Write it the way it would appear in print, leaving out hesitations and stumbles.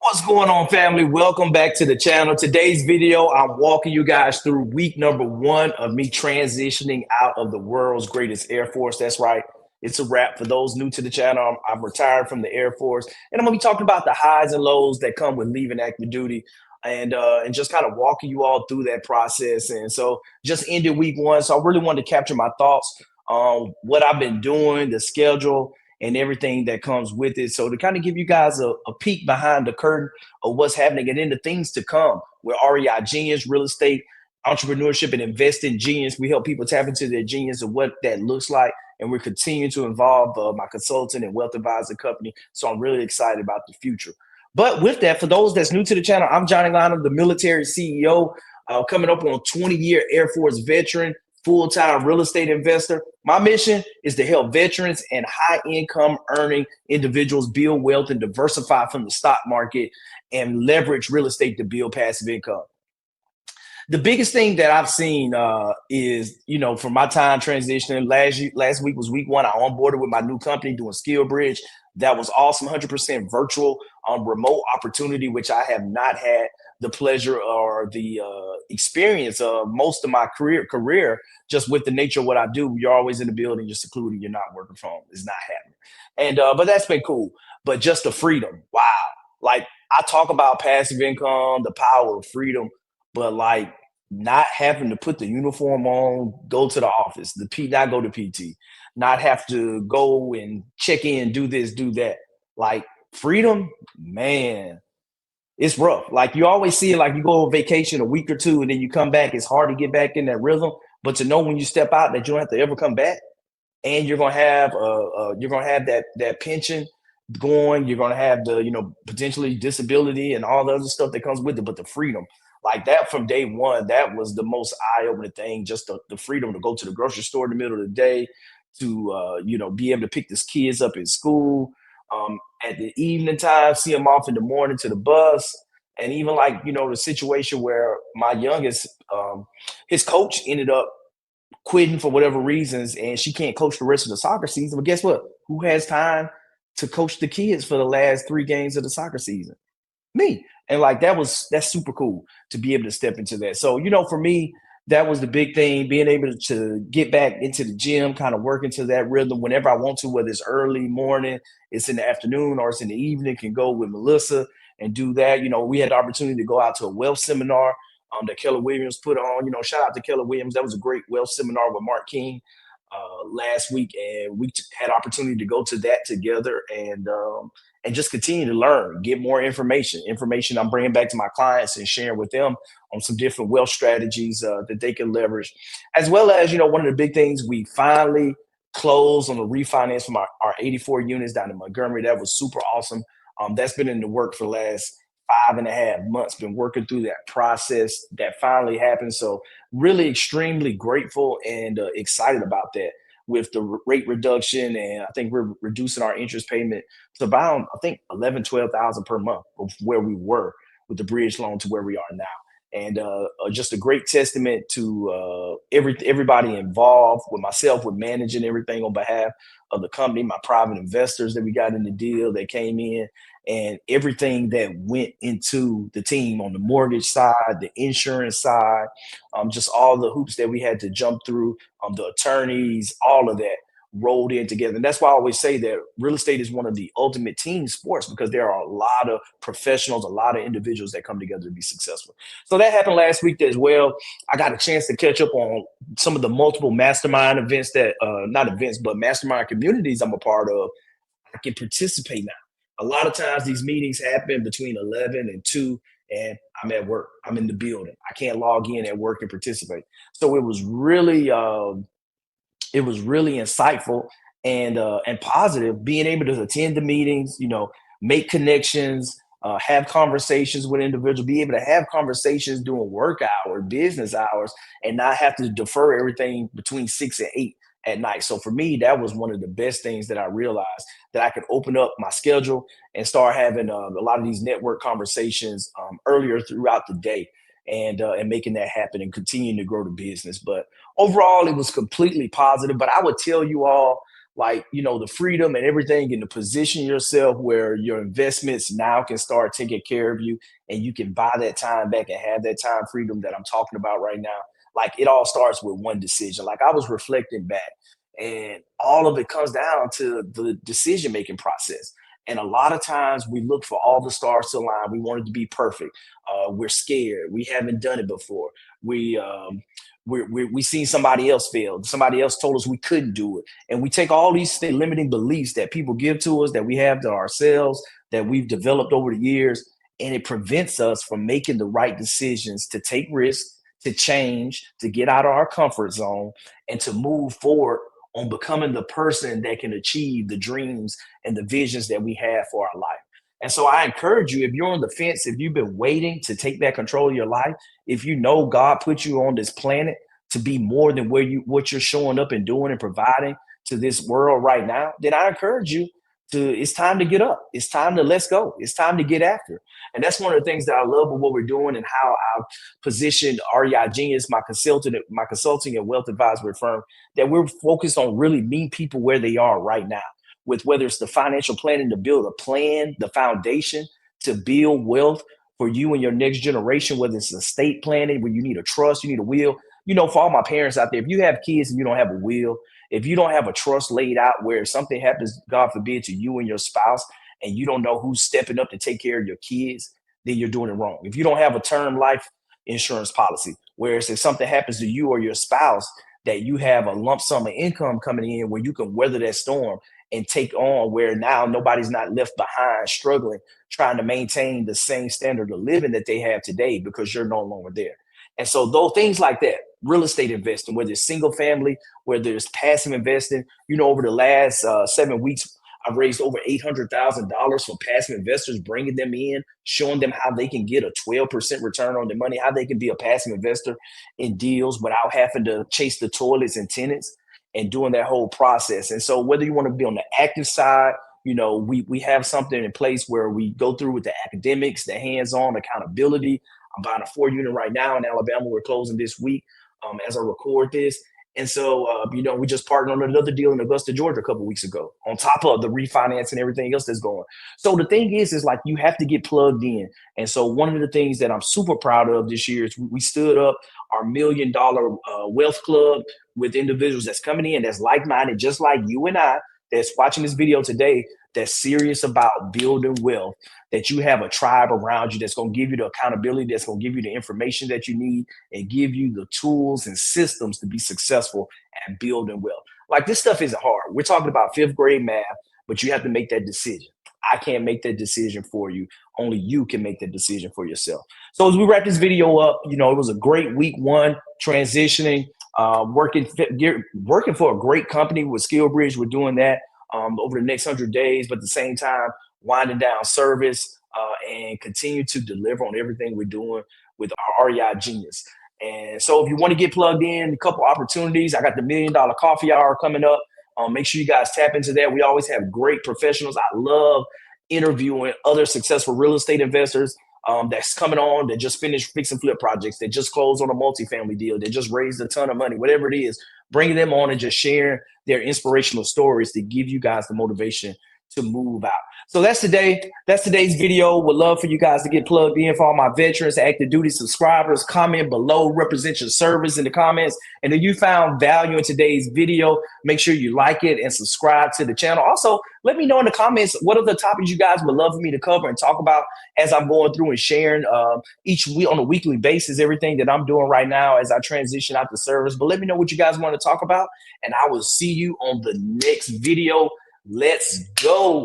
What's going on, family? Welcome back to the channel. Today's video, I'm walking you guys through week number 1 of me transitioning out of the world's greatest Air Force. That's right. It's a wrap. For those new to the channel, I'm retired from the Air Force, and I'm going to be talking about the highs and lows that come with leaving active duty, and just kind of walking you all through that process. And so just ended week 1. So I really wanted to capture my thoughts on what I've been doing, the schedule, and everything that comes with it. So to kind of give you guys a peek behind the curtain of what's happening and then the things to come with REI Genius, real estate, entrepreneurship, and investing genius. We help people tap into their genius and what that looks like. And we're continuing to involve my consultant and wealth advisor company. So I'm really excited about the future. But with that, for those that's new to the channel, I'm Johnny Lionel, the military CEO, coming up on 20-year Air Force veteran, full-time real estate investor. My mission is to help veterans and high-income earning individuals build wealth and diversify from the stock market and leverage real estate to build passive income. The biggest thing that I've seen is, from my time transitioning, last week was week 1. I onboarded with my new company doing Skill Bridge. That was awesome, 100% virtual remote opportunity, which I have not had the pleasure or the experience of most of my career, just with the nature of what I do. You're always in the building, you're secluded, you're not working from home. It's not happening. And but that's been cool. But just the freedom, wow. Like, I talk about passive income, the power of freedom, but like not having to put the uniform on, go to the office, not go to PT, not have to go and check in, do this, do that. Like, freedom, man, it's rough. Like, you always see it, like you go on vacation a week or two and then you come back. It's hard to get back in that rhythm. But to know when you step out that you don't have to ever come back, and you're gonna have that pension going. You're gonna have the potentially disability and all the other stuff that comes with it. But the freedom, like that from day one, that was the most eye-opening thing. Just the freedom to go to the grocery store in the middle of the day, to be able to pick these kids up in school at the evening time, see them off in the morning to the bus, and even like the situation where my youngest, his coach ended up quitting for whatever reasons, and she can't coach the rest of the soccer season. But guess what? Who has time to coach the kids for the last 3 games of the soccer season? Me. And like that's super cool to be able to step into that. So, for me, that was the big thing, being able to get back into the gym, kind of work into that rhythm whenever I want to, whether it's early morning, it's in the afternoon, or it's in the evening. Can go with Mellisa and do that. We had the opportunity to go out to a wealth seminar that Keller Williams put on. Shout out to Keller Williams. That was a great wealth seminar with Mark King last week, and we had opportunity to go to that together and just continue to learn, get more information I'm bringing back to my clients and sharing with them on some different wealth strategies that they can leverage, as well as one of the big things, we finally closed on the refinance from our 84 units down in Montgomery. That was super awesome. That's been in the work for the last 5.5 months, been working through that process. That finally happened. So really extremely grateful and excited about that, with the rate reduction. And I think we're reducing our interest payment to about, I think, 11, 12,000 per month of where we were with the bridge loan to where we are now. And just a great testament to everybody involved, with myself, with managing everything on behalf of the company, my private investors that we got in the deal that came in, and everything that went into the team on the mortgage side, the insurance side, just all the hoops that we had to jump through, the attorneys, all of that rolled in together. And that's why I always say that real estate is one of the ultimate team sports, because there are a lot of professionals, a lot of individuals that come together to be successful. So that happened last week as well. I got a chance to catch up on some of the multiple mastermind events that, not events, but mastermind communities I'm a part of. I can participate now. A lot of times these meetings happen between 11 and 2, and I'm at work. I'm in the building. I can't log in at work and participate. So it was really insightful and positive, being able to attend the meetings, make connections, have conversations with individuals, be able to have conversations during work hours, business hours, and not have to defer everything between 6 and 8 at night. So for me, that was one of the best things that I realized, that I could open up my schedule and start having a lot of these network conversations earlier throughout the day, and making that happen and continuing to grow the business. But overall, it was completely positive. But I would tell you all, like, the freedom and everything, and to position yourself where your investments now can start taking care of you, and you can buy that time back and have that time freedom that I'm talking about right now. Like, it all starts with one decision. Like, I was reflecting back, and all of it comes down to the decision making process. And a lot of times we look for all the stars to align. We want it to be perfect. We're scared. We haven't done it before. We we seen somebody else fail. Somebody else told us we couldn't do it, and we take all these limiting beliefs that people give to us, that we have to ourselves, that we've developed over the years, and it prevents us from making the right decisions to take risks, to change, to get out of our comfort zone, and to move forward on becoming the person that can achieve the dreams and the visions that we have for our life. And so I encourage you, if you're on the fence, if you've been waiting to take back control of your life, if you know God put you on this planet to be more than what you're showing up and doing and providing to this world right now, then I encourage you it's time to get up. It's time to let's go. It's time to get after. And that's one of the things that I love about what we're doing, and how I've positioned REI Genius, my consulting and wealth advisory firm, that we're focused on really meeting people where they are right now, with whether it's the financial planning to build a plan, the foundation to build wealth for you and your next generation, whether it's estate planning where you need a trust, you need a will. For all my parents out there, if you have kids and you don't have a will, if you don't have a trust laid out where if something happens, God forbid, to you and your spouse, and you don't know who's stepping up to take care of your kids, then you're doing it wrong. If you don't have a term life insurance policy, where if something happens to you or your spouse, that you have a lump sum of income coming in where you can weather that storm and take on, where now nobody's not left behind struggling, trying to maintain the same standard of living that they have today because you're no longer there. And so those things like that, real estate investing, whether it's single family, whether it's passive investing, over the last 7 weeks, I've raised over $800,000 from passive investors, bringing them in, showing them how they can get a 12% return on their money, how they can be a passive investor in deals without having to chase the toilets and tenants, and doing that whole process. And so whether you want to be on the active side, we have something in place where we go through with the academics, the hands-on accountability. I'm buying a 4-unit right now in Alabama. We're closing this week as I record this. And so, we just partnered on another deal in Augusta, Georgia a couple of weeks ago, on top of the refinance and everything else that's going. So the thing is like, you have to get plugged in. And so one of the things that I'm super proud of this year is we stood up our $1 Million Wealth Club with individuals that's coming in, that's like-minded, just like you and I, that's watching this video today, that's serious about building wealth, that you have a tribe around you that's going to give you the accountability, that's going to give you the information that you need, and give you the tools and systems to be successful at building wealth. Like, this stuff isn't hard. We're talking about 5th grade math, but you have to make that decision. I can't make that decision for you. Only you can make that decision for yourself. So as we wrap this video up, it was a great week one, transitioning, working for a great company with SkillBridge. We're doing that over the next 100 days, but at the same time, winding down service and continue to deliver on everything we're doing with our REI Genius. And so if you want to get plugged in, a couple opportunities. I got the $1 Million Coffee Hour coming up. Make sure you guys tap into that. We always have great professionals. I love interviewing other successful real estate investors that's coming on, that just finished fix and flip projects, that just closed on a multifamily deal, that just raised a ton of money, whatever it is, bringing them on and just sharing their inspirational stories to give you guys the motivation to move out. So that's today's video. Would love for you guys to get plugged in. For all my veterans, active duty subscribers, comment below, represent your service in the comments. And if you found value in today's video, make sure you like it and subscribe to the channel. Also, let me know in the comments what are the topics you guys would love for me to cover and talk about as I'm going through and sharing each week on a weekly basis, everything that I'm doing right now as I transition out the service. But let me know what you guys want to talk about, and I will see you on the next video. Let's go.